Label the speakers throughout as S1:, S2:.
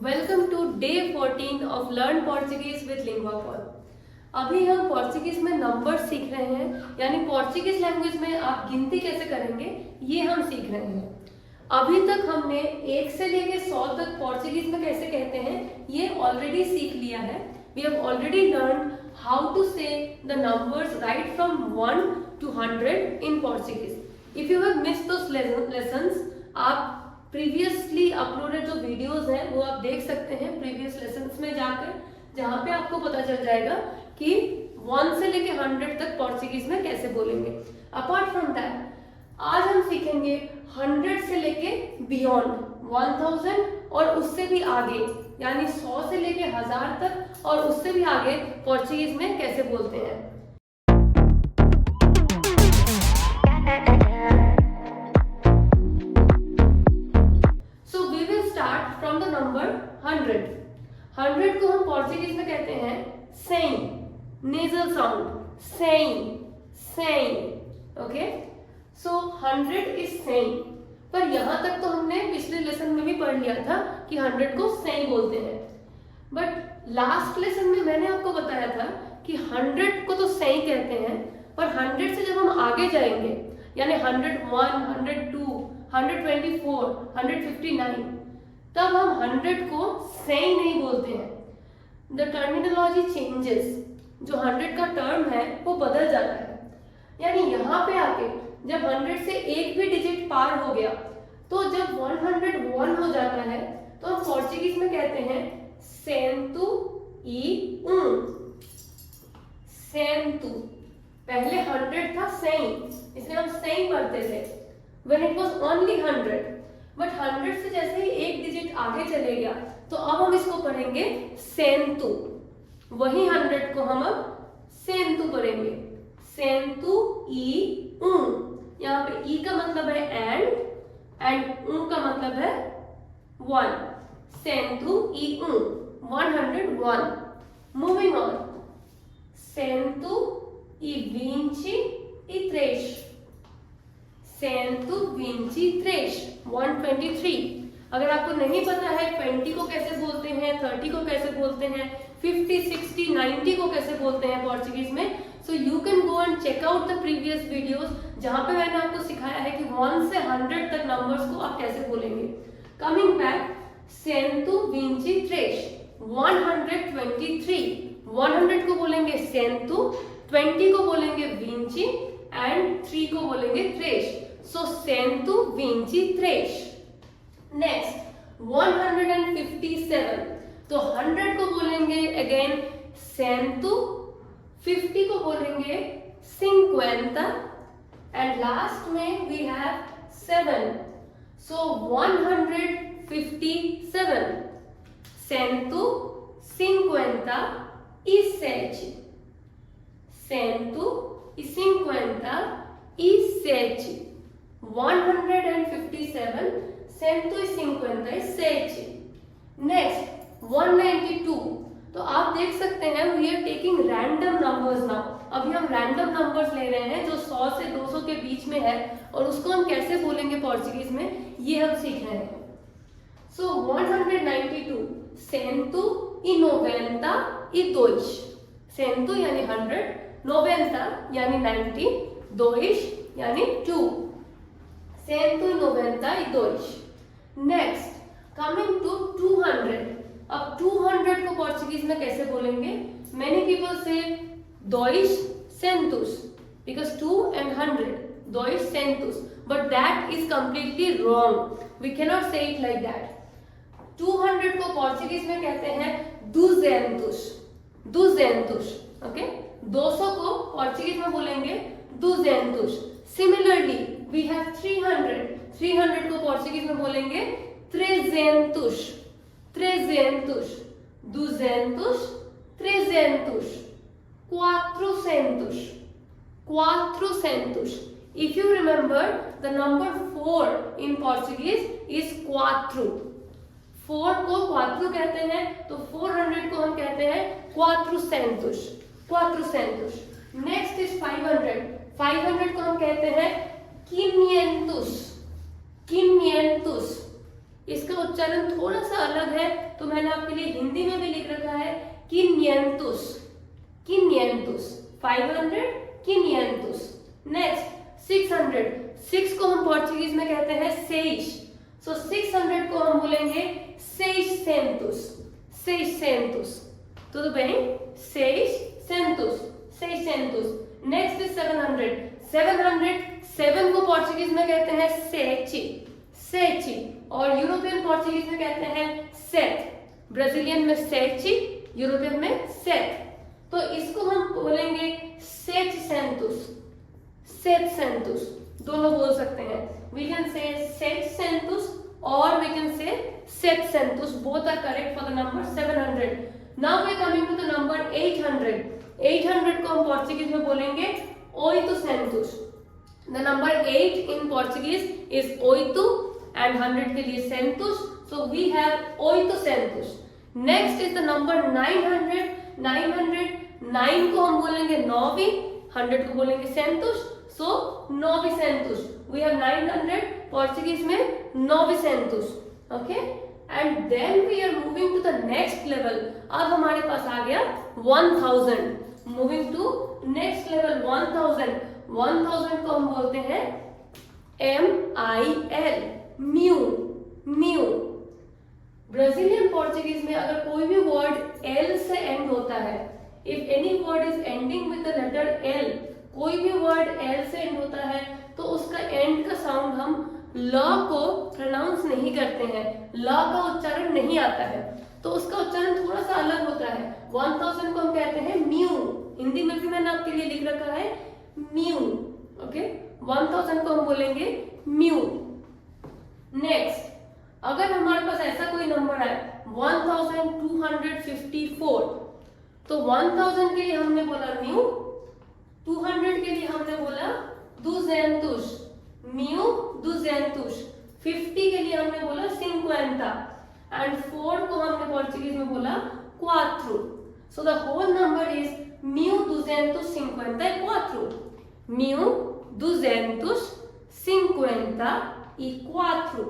S1: Welcome to day 14 of learn Portuguese with Linguapol. अभी हम Portuguese में नंबर सीख रहे हैं, यानी पोर्चुगीज लैंग्वेज में आप गिनती कैसे करेंगे ये हम सीख रहे हैं। अभी तक हमने 1 से लेके 100 तक पोर्चुगीज में कैसे कहते हैं ये ऑलरेडी सीख लिया है। We have already learn how to say the numbers right from 1 to 100 in Portuguese. If you have missed those lessons, आप प्रीवियसली अपलोडेड जो वीडियोस हैं वो आप देख सकते हैं प्रीवियस लेसन्स में जाकर, जहां पे आपको पता चल जाएगा कि 1 से लेके 100 तक पोर्चुगीज में कैसे बोलेंगे। अपार्ट फ्रॉम दैट आज हम सीखेंगे 100 से लेके बियॉन्ड 1000 और उससे भी आगे, यानी 100 से लेके 1000 तक और उससे भी आगे पोर्चुगीज में कैसे बोलते हैं। फ्रॉम द नंबर 100 को हम पोर्चुगीज में कहते हैं saying, nasal sound saying. Okay, so 100 is saying. पर यहां तक तो हमने पिछले लेसन में भी पढ़ लिया था कि 100 को सेइंग बोलते हैं। बट लास्ट लेसन में मैंने आपको बताया था कि 100 को तो सेइंग कहते हैं, पर 100 से जब हम आगे जाएंगे, यानी 101, 102, 124, 159, तब हम 100 को सेइंग नहीं बोलते हैं। द टर्मिनोलॉजी चेंजेस, जो 100 का टर्म है वो बदल जाता है। यानी यहाँ पे आके जब 100 से एक भी डिजिट पार हो गया, तो जब 101 हो जाता है तो हम पोर्चुगीज में कहते हैं सेंतु ई ऊं। सेंतु, पहले 100 था सेइंग, इसलिए हम सेइंग पढ़ते थे when it was only 100। But 100 से जैसे ही एक डिजिट आगे चले गया तो अब हम इसको पढ़ेंगे सेंतु। वही 100 को हम अब सेंतु पढ़ेंगे, सेंतु ई ऊं। यहाँ पे ई का मतलब है एंड ऊं का मतलब है 1। सेंतु ई ऊं, 101। मूविंग ऑन, सेंतु ई विंची ई त्रेश, सेंतु विंची त्रेश 123। अगर आपको नहीं पता है 20 को कैसे बोलते हैं, 30 को कैसे बोलते हैं, 50, 60, 90 को कैसे बोलते हैं पोर्चुगीज में, so you can go and check out the previous videos, जहां पे मैंने आपको सिखाया है कि 1 से 100 तक नंबर्स को आप कैसे बोलेंगे। कमिंग बैक, सेंतु विंची त्रेश 123। 100 को बोलेंगे सेंतु, 20 को बोलेंगे विंची एंड 3 को बोलेंगे त्रेश। So सेंतु विंची त्रेश। नेक्स्ट 157, तो 100 को बोलेंगे अगेन सेंतु, 50 को बोलेंगे सिंक्वेंता एंड लास्ट में वी हैव 7। सो 157 सेंतु सिंक्वेंता ई सेची, सेंतु ई सिंक्वेंता ई सेची। 157 सेंतु ई सिंक्वेंता ई सेची। नेक्स्ट 192, तो आप देख सकते हैं we are taking random numbers now. अभी हम रैंडम नंबर्स ले रहे हैं जो 100 से 200 के बीच में है, और उसको हम कैसे बोलेंगे पोर्चुगीज में ये हम सीख रहे हैं। सो 192 सेंतु ई नोवेंता ई दोइश। सेंतु यानी 100, नोवेंता यानी 90, दोइश यानी 2। सेंतु ई नोवेंता ई दोइश। Next coming to 200। अब 200 को पोर्चुगीज में कैसे बोलेंगे? मेनी पीपल से दोइश सेंतुस, बिकॉज 2 and 100, दोइश सेंतुस, but that is completely wrong. We cannot say it like that. 200 को पोर्चुगीज में कहते हैं दुजेंतुस, दुजेंतुस। ओके, 200 को पोर्चुगीज में बोलेंगे दुजेंतुस। सिमिलरली वी हैव 300 को पोर्चुगीज में बोलेंगे त्रेजेंतुस, त्रेजेंतुस, दुजेंतुस, त्रेजेंतुस, quatrocentus, quatrocentus. If you remember, the number 4 in Portuguese is quatro. 4 को quatro कहते हैं, तो 400 को हम कहते हैं quatrocentus, quatrocentus. Next is 500. 500 को हम कहते हैं quinhentus, quinhentus. इसका उच्चारण थोड़ा सा अलग है, तो मैंने आपके लिए हिंदी में भी लिख रखा है किन्यंतुस, किन्यंतुस। 500 किन्यंतुस। नेक्स्ट 600, 6 को हम पोर्चुगीज में कहते हैं सेइश, सो 600 को हम बोलेंगे सेइसेंतुस, सेइसेंतुस। तो बहन सेइसेंतुस, सेइसेंतुस। नेक्स्ट इज 700, 700, 7 को पोर्चुगीज में कहते हैं सेची, सेची, और यूरोपियन पोर्चुगीज में कहते हैं सेट। ब्राजीलियन में सेची, यूरोपियन में सेट। तो इसको हम बोलेंगे सेटसेंतुस, सेटसेंतुस, दोनों बोल सकते हैं। वी कैन से सेटसेंतुस और वी कैन से सेटसेंतुस, both are correct for the number 700। Now we are coming to the number 800, 800 को हम पोर्चुगीज में बोलेंगे ओइटुसेंतुस। The number 8 in Portuguese is ओइटु and 100 के लिए centus, so we have oitocentus. Next is the number 900, 900, 9 को हम बोलेंगे novi, 100 को बोलेंगे centus, so novicentus. We have 900, Portuguese में novicentus, okay? And then we are moving to the next level. अब हमारे पास आ गया 1000. Moving to next level 1000. 1000 को हम बोलते हैं MIL, mu, mu. Brazilian Portuguese में अगर कोई भी वर्ड एल से एंड होता है, if any word is ending with the letter L, कोई भी वर्ड एल से एंड होता है तो उसका एंड का साउंड हम ल को प्रोनाउंस नहीं करते हैं, ल का उच्चारण नहीं आता है, तो उसका उच्चारण थोड़ा सा अलग होता है। 1000 को हम कहते हैं म्यू, हिंदी में भी मैंने आपके लिए लिख रखा है म्यू, ओके। 1000 को हम बोलेंगे म्यू। नेक्स्ट, अगर हमारे पास ऐसा कोई नंबर है 1254, तो 1000 के लिए हमने बोला म्यू, 200 के लिए हमने बोला दुजेंतुस, म्यू दुजेंतुस, 50 के लिए हमने बोला सिंक्वेंटा, एंड 4 को हमने पोर्चुगीज में बोला क्वात्रो। So the whole number is म्यू दुजेंतुस सिंक्वेंटा क्वात्रो, म्यू दुजेंतुस सिंक्वेंटा इक्वात्रो।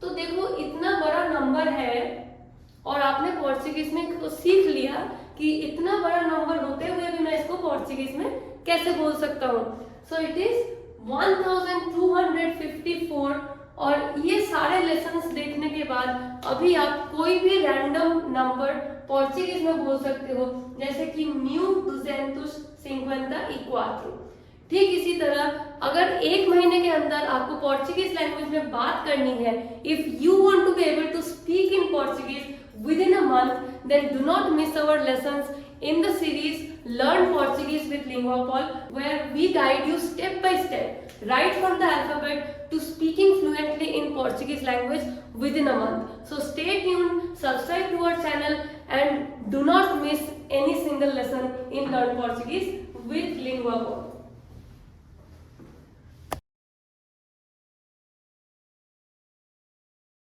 S1: तो देखो इतना बड़ा नंबर है और आपने पोर्चुगीज में तो सीख लिया कि इतना बड़ा नंबर होते हुए भी मैं इसको पोर्चुगीज में कैसे बोल सकता हूँ। So it is 1254। और ये सारे लेसन्स देखने के बाद अभी आप कोई भी रैंडम नंबर पोर्चुगीज में बोल सकते हो, जैसे कि म्यू दुजेंतुस सिंक्वेंटा इक्वात्रो। ठीक इसी तरह अगर 1 महीने के अंदर आपको पोर्चुगीज लैंग्वेज में बात करनी है, if you want to be able to speak in Portuguese within a month, then do not miss our lessons in the series Learn Portuguese with Linguapol, where we guide you step by step, right from the alphabet to speaking fluently in Portuguese language within a month. So stay tuned, subscribe to our channel, and do not miss any single lesson in Learn Portuguese with Linguapol.